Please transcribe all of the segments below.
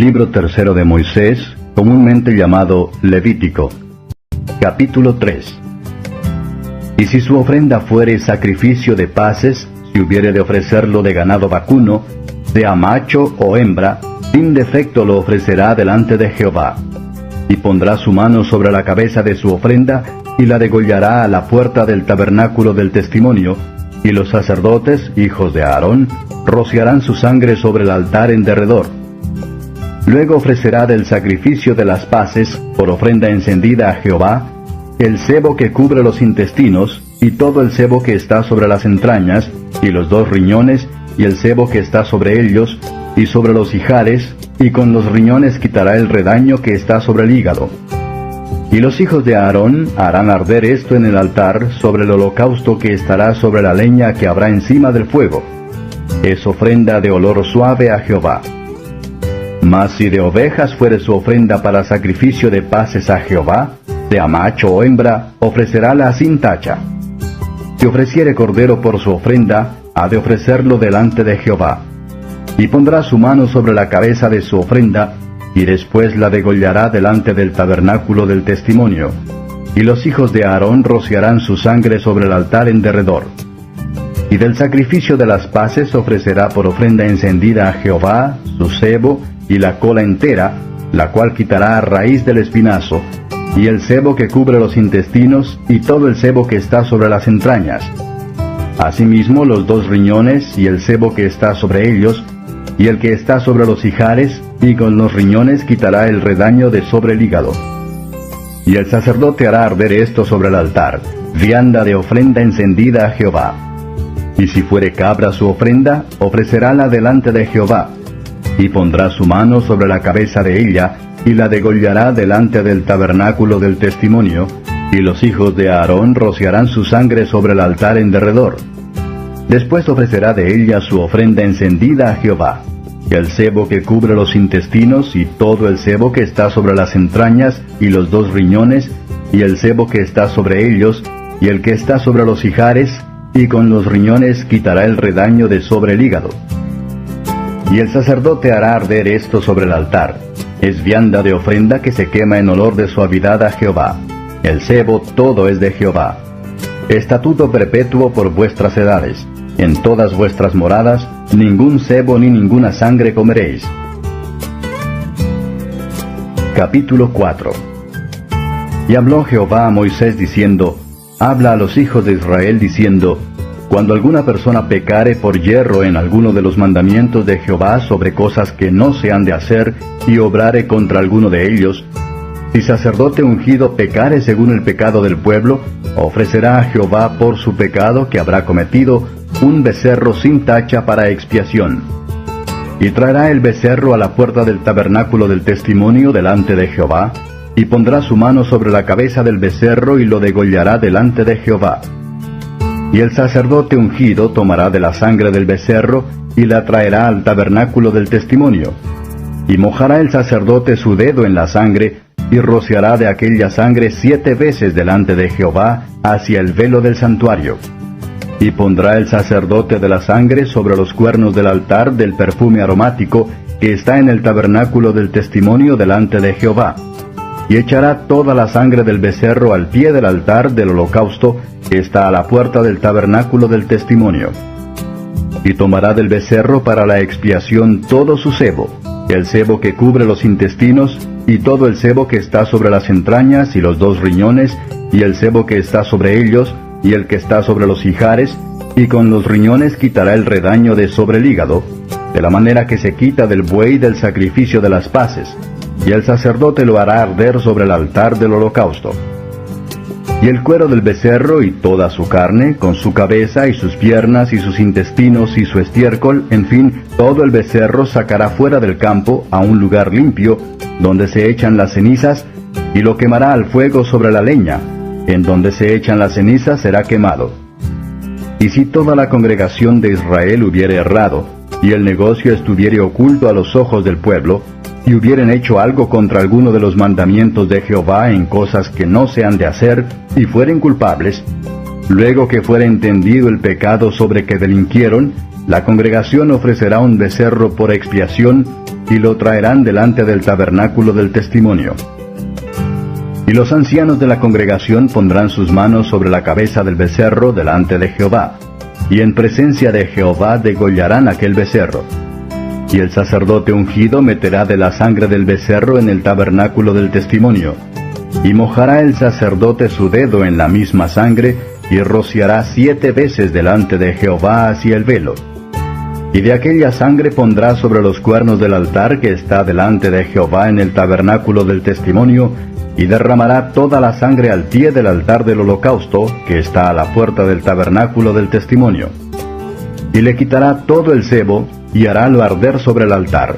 Libro tercero de Moisés, comúnmente llamado Levítico. Capítulo 3. Y si su ofrenda fuere sacrificio de paces, si hubiere de ofrecerlo de ganado vacuno, sea macho o hembra, sin defecto lo ofrecerá delante de Jehová. Y pondrá su mano sobre la cabeza de su ofrenda, y la degollará a la puerta del tabernáculo del testimonio, y los sacerdotes, hijos de Aarón, rociarán su sangre sobre el altar en derredor. Luego ofrecerá del sacrificio de las paces, por ofrenda encendida a Jehová, el sebo que cubre los intestinos, y todo el sebo que está sobre las entrañas, y los 2 riñones, y el sebo que está sobre ellos, y sobre los ijares, y con los riñones quitará el redaño que está sobre el hígado. Y los hijos de Aarón harán arder esto en el altar sobre el holocausto que estará sobre la leña que habrá encima del fuego. Es ofrenda de olor suave a Jehová. Mas si de ovejas fuere su ofrenda para sacrificio de paces a Jehová, sea macho o hembra, ofrecerála sin tacha. Si ofreciere cordero por su ofrenda, ha de ofrecerlo delante de Jehová. Y pondrá su mano sobre la cabeza de su ofrenda, y después la degollará delante del tabernáculo del testimonio. Y los hijos de Aarón rociarán su sangre sobre el altar en derredor. Y del sacrificio de las paces ofrecerá por ofrenda encendida a Jehová su sebo, y la cola entera, la cual quitará a raíz del espinazo, y el sebo que cubre los intestinos, y todo el sebo que está sobre las entrañas. Asimismo los 2 riñones, y el sebo que está sobre ellos, y el que está sobre los ijares, y con los riñones quitará el redaño de sobre el hígado. Y el sacerdote hará arder esto sobre el altar, vianda de ofrenda encendida a Jehová. Y si fuere cabra su ofrenda, ofrecerála delante de Jehová, y pondrá su mano sobre la cabeza de ella, y la degollará delante del tabernáculo del testimonio, y los hijos de Aarón rociarán su sangre sobre el altar en derredor. Después ofrecerá de ella su ofrenda encendida a Jehová, el sebo que cubre los intestinos, y todo el sebo que está sobre las entrañas, y los 2 riñones, y el sebo que está sobre ellos, y el que está sobre los ijares, y con los riñones quitará el redaño de sobre el hígado. Y el sacerdote hará arder esto sobre el altar. Es vianda de ofrenda que se quema en olor de suavidad a Jehová. El sebo todo es de Jehová. Estatuto perpetuo por vuestras edades. En todas vuestras moradas, ningún sebo ni ninguna sangre comeréis. Capítulo 4. Y habló Jehová a Moisés diciendo, habla a los hijos de Israel diciendo, cuando alguna persona pecare por yerro en alguno de los mandamientos de Jehová sobre cosas que no se han de hacer, y obrare contra alguno de ellos, si sacerdote ungido pecare según el pecado del pueblo, ofrecerá a Jehová por su pecado que habrá cometido un becerro sin tacha para expiación. Y traerá el becerro a la puerta del tabernáculo del testimonio delante de Jehová, y pondrá su mano sobre la cabeza del becerro y lo degollará delante de Jehová. Y el sacerdote ungido tomará de la sangre del becerro, y la traerá al tabernáculo del testimonio. Y mojará el sacerdote su dedo en la sangre, y rociará de aquella sangre 7 veces delante de Jehová hacia el velo del santuario. Y pondrá el sacerdote de la sangre sobre los cuernos del altar del perfume aromático, que está en el tabernáculo del testimonio delante de Jehová. Y echará toda la sangre del becerro al pie del altar del holocausto, que está a la puerta del tabernáculo del testimonio. Y tomará del becerro para la expiación todo su sebo, el sebo que cubre los intestinos, y todo el sebo que está sobre las entrañas, y los 2 riñones, y el sebo que está sobre ellos, y el que está sobre los ijares, y con los riñones quitará el redaño de sobre el hígado, de la manera que se quita del buey del sacrificio de las paces, y el sacerdote lo hará arder sobre el altar del holocausto. Y el cuero del becerro y toda su carne, con su cabeza y sus piernas y sus intestinos y su estiércol, en fin, todo el becerro sacará fuera del campo a un lugar limpio, donde se echan las cenizas, y lo quemará al fuego sobre la leña. En donde se echan las cenizas será quemado. Y si toda la congregación de Israel hubiere errado, y el negocio estuviere oculto a los ojos del pueblo, y hubieren hecho algo contra alguno de los mandamientos de Jehová en cosas que no se han de hacer, y fueren culpables, luego que fuere entendido el pecado sobre que delinquieron, la congregación ofrecerá un becerro por expiación, y lo traerán delante del tabernáculo del testimonio. Y los ancianos de la congregación pondrán sus manos sobre la cabeza del becerro delante de Jehová, y en presencia de Jehová degollarán aquel becerro. Y el sacerdote ungido meterá de la sangre del becerro en el tabernáculo del testimonio, y mojará el sacerdote su dedo en la misma sangre, y rociará 7 veces delante de Jehová hacia el velo. Y de aquella sangre pondrá sobre los cuernos del altar que está delante de Jehová en el tabernáculo del testimonio, y derramará toda la sangre al pie del altar del holocausto, que está a la puerta del tabernáculo del testimonio. Y le quitará todo el sebo, y harálo arder sobre el altar.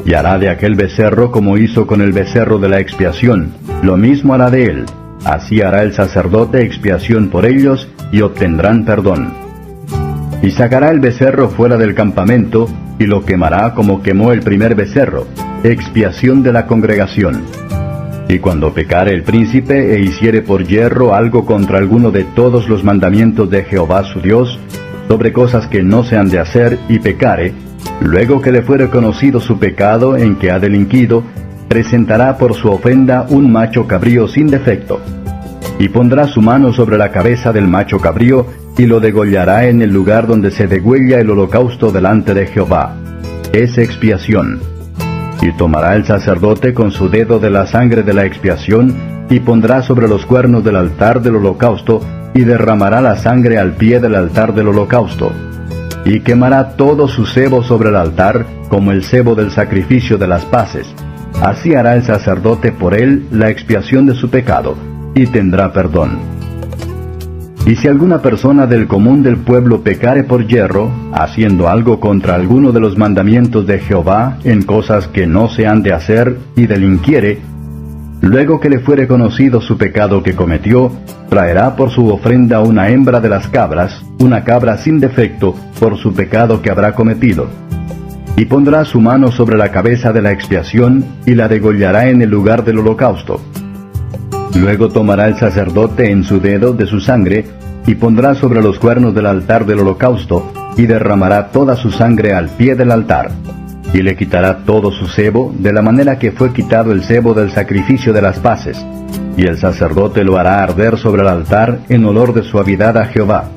Y hará de aquel becerro como hizo con el becerro de la expiación, lo mismo hará de él. Así hará el sacerdote expiación por ellos, y obtendrán perdón. Y sacará el becerro fuera del campamento, y lo quemará como quemó el primer becerro, expiación de la congregación. Y cuando pecare el príncipe e hiciere por yerro algo contra alguno de todos los mandamientos de Jehová su Dios, sobre cosas que no se han de hacer, y pecare, luego que le fuere conocido su pecado en que ha delinquido, presentará por su ofrenda un macho cabrío sin defecto. Y pondrá su mano sobre la cabeza del macho cabrío, y lo degollará en el lugar donde se degüella el holocausto delante de Jehová. Es expiación. Y tomará el sacerdote con su dedo de la sangre de la expiación, y pondrá sobre los cuernos del altar del holocausto, y derramará la sangre al pie del altar del holocausto. Y quemará todo su sebo sobre el altar, como el sebo del sacrificio de las paces. Así hará el sacerdote por él la expiación de su pecado, y tendrá perdón. Y si alguna persona del común del pueblo pecare por yerro, haciendo algo contra alguno de los mandamientos de Jehová, en cosas que no se han de hacer, y delinquiere, luego que le fuere conocido su pecado que cometió, traerá por su ofrenda una hembra de las cabras, una cabra sin defecto, por su pecado que habrá cometido. Y pondrá su mano sobre la cabeza de la expiación, y la degollará en el lugar del holocausto. Luego tomará el sacerdote en su dedo de su sangre, y pondrá sobre los cuernos del altar del holocausto, y derramará toda su sangre al pie del altar. Y le quitará todo su sebo, de la manera que fue quitado el sebo del sacrificio de las paces. Y el sacerdote lo hará arder sobre el altar en olor de suavidad a Jehová.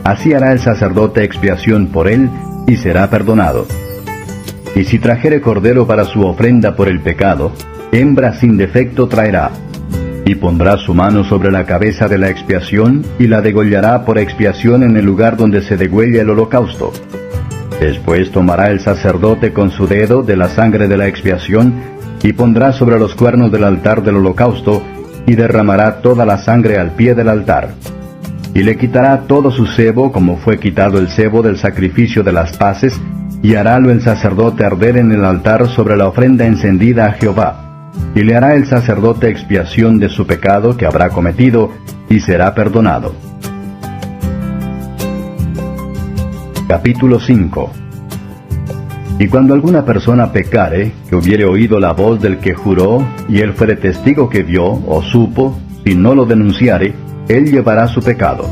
Así hará el sacerdote expiación por él, y será perdonado. Y si trajere cordero para su ofrenda por el pecado, hembra sin defecto traerá. Y pondrá su mano sobre la cabeza de la expiación, y la degollará por expiación en el lugar donde se degüella el holocausto. Después tomará el sacerdote con su dedo de la sangre de la expiación, y pondrá sobre los cuernos del altar del holocausto, y derramará toda la sangre al pie del altar. Y le quitará todo su sebo, como fue quitado el sebo del sacrificio de las paces, y harálo el sacerdote arder en el altar sobre la ofrenda encendida a Jehová. Y le hará el sacerdote expiación de su pecado que habrá cometido, y será perdonado. Capítulo 5. Y cuando alguna persona pecare, que hubiere oído la voz del que juró, y él fuere testigo que vio, o supo, si no lo denunciare, él llevará su pecado.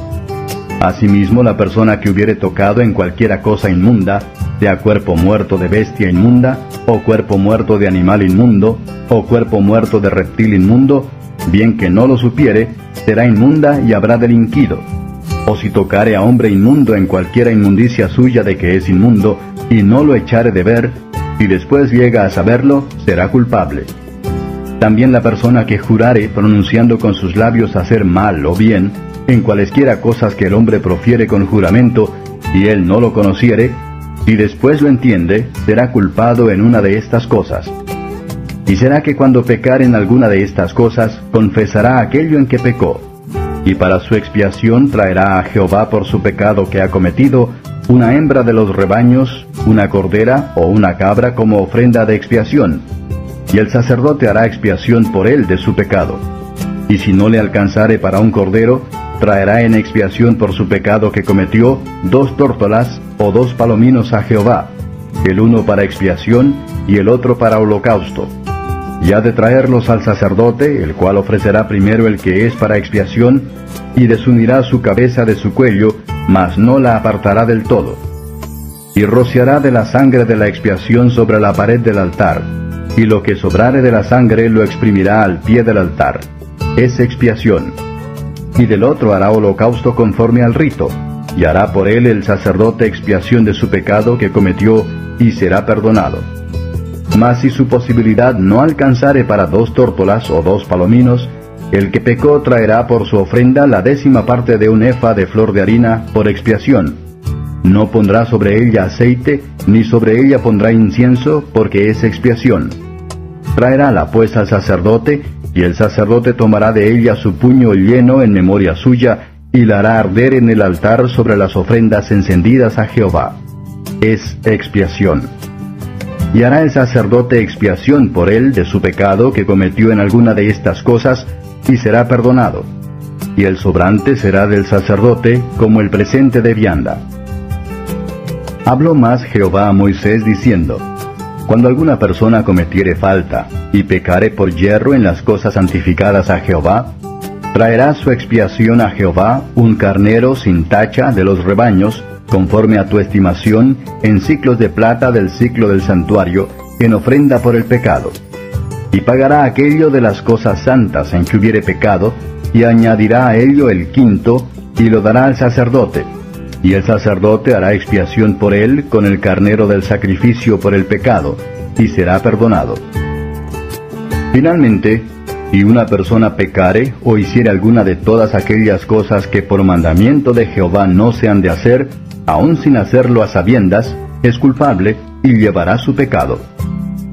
Asimismo, la persona que hubiere tocado en cualquiera cosa inmunda, sea cuerpo muerto de bestia inmunda, o cuerpo muerto de animal inmundo, o cuerpo muerto de reptil inmundo, bien que no lo supiere, será inmunda y habrá delinquido. O si tocare a hombre inmundo en cualquiera inmundicia suya de que es inmundo, y no lo echare de ver, y después llega a saberlo, será culpable. También la persona que jurare pronunciando con sus labios hacer mal o bien, en cualesquiera cosas que el hombre profiere con juramento, y él no lo conociere, si después lo entiende, será culpado en una de estas cosas. Y será que cuando pecare en alguna de estas cosas, confesará aquello en que pecó. Y para su expiación traerá a Jehová por su pecado que ha cometido, una hembra de los rebaños, una cordera o una cabra como ofrenda de expiación. Y el sacerdote hará expiación por él de su pecado. Y si no le alcanzare para un cordero, traerá en expiación por su pecado que cometió 2 tórtolas o 2 palominos a Jehová, el uno para expiación y el otro para holocausto. Y ha de traerlos al sacerdote, el cual ofrecerá primero el que es para expiación, y desunirá su cabeza de su cuello, mas no la apartará del todo. y rociará de la sangre de la expiación sobre la pared del altar, y lo que sobrare de la sangre lo exprimirá al pie del altar. Es expiación. Y del otro hará holocausto conforme al rito, y hará por él el sacerdote expiación de su pecado que cometió, y será perdonado. Mas si su posibilidad no alcanzare para 2 tórtolas o 2 palominos, el que pecó traerá por su ofrenda la 10ª parte de un efa de flor de harina por expiación. No pondrá sobre ella aceite, ni sobre ella pondrá incienso, porque es expiación. Traerála pues al sacerdote, y el sacerdote tomará de ella su puño lleno en memoria suya, y la hará arder en el altar sobre las ofrendas encendidas a Jehová. Es expiación. Y hará el sacerdote expiación por él de su pecado que cometió en alguna de estas cosas, y será perdonado. Y el sobrante será del sacerdote como el presente de vianda. Habló más Jehová a Moisés diciendo: Cuando alguna persona cometiere falta, y pecare por yerro en las cosas santificadas a Jehová, traerá su expiación a Jehová un carnero sin tacha de los rebaños, conforme a tu estimación, en siclos de plata del siclo del santuario, en ofrenda por el pecado. Y pagará aquello de las cosas santas en que hubiere pecado, y añadirá a ello el 5º, y lo dará al sacerdote. Y el sacerdote hará expiación por él con el carnero del sacrificio por el pecado, y será perdonado. Finalmente, si una persona pecare o hiciere alguna de todas aquellas cosas que por mandamiento de Jehová no se han de hacer, aun sin hacerlo a sabiendas, es culpable y llevará su pecado.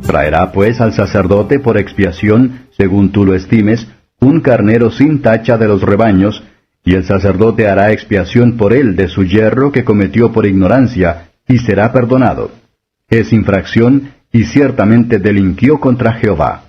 Traerá pues al sacerdote por expiación, según tú lo estimes, un carnero sin tacha de los rebaños, y el sacerdote hará expiación por él de su yerro que cometió por ignorancia, y será perdonado. Es infracción, y ciertamente delinquió contra Jehová.